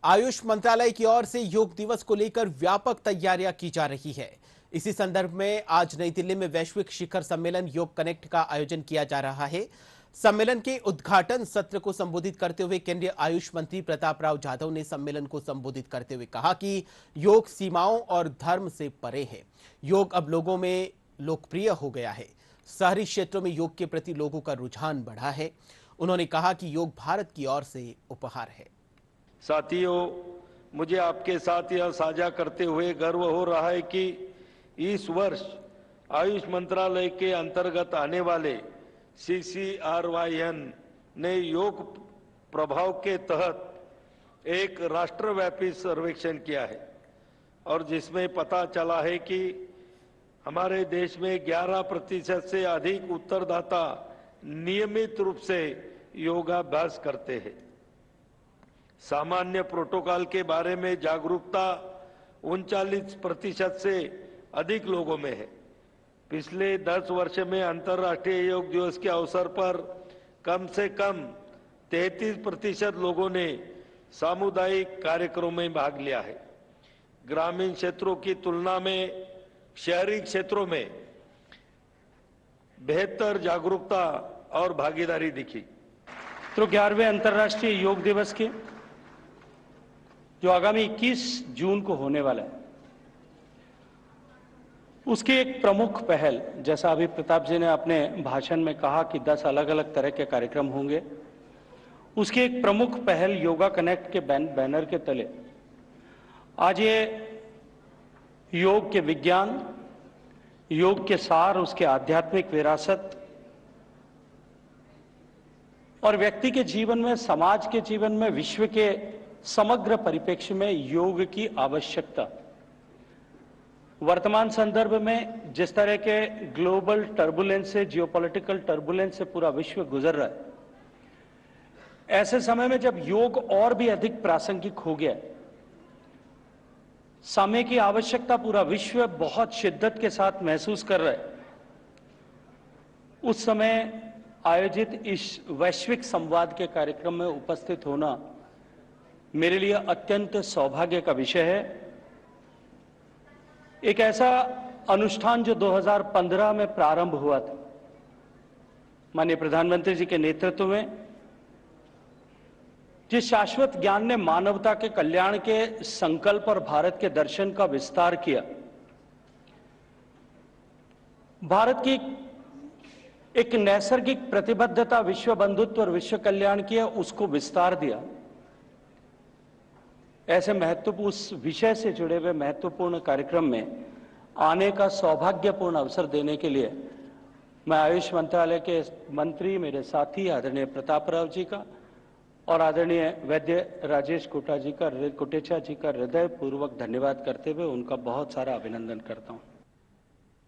आयुष मंत्रालय की ओर से योग दिवस को लेकर व्यापक तैयारियां की जा रही है। इसी संदर्भ में आज नई दिल्ली में वैश्विक शिखर सम्मेलन योग कनेक्ट का आयोजन किया जा रहा है। सम्मेलन के उद्घाटन सत्र को संबोधित करते हुए केंद्रीय आयुष मंत्री प्रताप राव जाधव ने सम्मेलन को संबोधित करते हुए कहा कि योग सीमाओं और धर्म से परे है। योग अब लोगों में लोकप्रिय हो गया है। शहरी क्षेत्रों में योग के प्रति लोगों का रुझान बढ़ा है। उन्होंने कहा कि योग भारत की ओर से उपहार है। साथियों, मुझे आपके साथ यह साझा करते हुए गर्व हो रहा है कि इस वर्ष आयुष मंत्रालय के अंतर्गत आने वाले CCRYN ने योग प्रभाव के तहत एक राष्ट्रव्यापी सर्वेक्षण किया है और जिसमें पता चला है कि हमारे देश में 11% से अधिक उत्तरदाता नियमित रूप से योगाभ्यास करते हैं। सामान्य प्रोटोकॉल के बारे में जागरूकता 39% से अधिक लोगों में है। पिछले 10 वर्ष में अंतर्राष्ट्रीय योग दिवस के अवसर पर कम से कम 33% लोगों ने सामुदायिक कार्यक्रमों में भाग लिया है। ग्रामीण क्षेत्रों की तुलना में शहरी क्षेत्रों में बेहतर जागरूकता और भागीदारी दिखी। तो 11वें अंतर्राष्ट्रीय योग दिवस के जो आगामी 21 जून को होने वाला है, उसकी एक प्रमुख पहल, जैसा अभी प्रताप जी ने अपने भाषण में कहा कि 10 अलग अलग तरह के कार्यक्रम होंगे, उसकी एक प्रमुख पहल योगा कनेक्ट के बैनर के तले आज ये योग के विज्ञान, योग के सार, उसके आध्यात्मिक विरासत और व्यक्ति के जीवन में, समाज के जीवन में, विश्व के समग्र परिप्रेक्ष्य में योग की आवश्यकता, वर्तमान संदर्भ में जिस तरह के ग्लोबल टर्बुलेंस से, जियोपॉलिटिकल टर्बुलेंस से पूरा विश्व गुजर रहा है, ऐसे समय में जब योग और भी अधिक प्रासंगिक हो गया, समय की आवश्यकता पूरा विश्व बहुत शिद्दत के साथ महसूस कर रहा है, उस समय आयोजित इस वैश्विक संवाद के कार्यक्रम में उपस्थित होना मेरे लिए अत्यंत सौभाग्य का विषय है। एक ऐसा अनुष्ठान जो 2015 में प्रारंभ हुआ था, माननीय प्रधानमंत्री जी के नेतृत्व में, जिस शाश्वत ज्ञान ने मानवता के कल्याण के संकल्प और भारत के दर्शन का विस्तार किया, भारत की एक नैसर्गिक प्रतिबद्धता विश्व बंधुत्व और विश्व कल्याण की है, उसको विस्तार दिया। ऐसे महत्वपूर्ण, उस विषय से जुड़े हुए महत्वपूर्ण कार्यक्रम में आने का सौभाग्यपूर्ण अवसर देने के लिए मैं आयुष मंत्रालय के मंत्री, मेरे साथी आदरणीय प्रताप राव जी का और आदरणीय वैद्य राजेश कोटेचा जी का हृदयपूर्वक धन्यवाद करते हुए उनका बहुत सारा अभिनंदन करता हूं।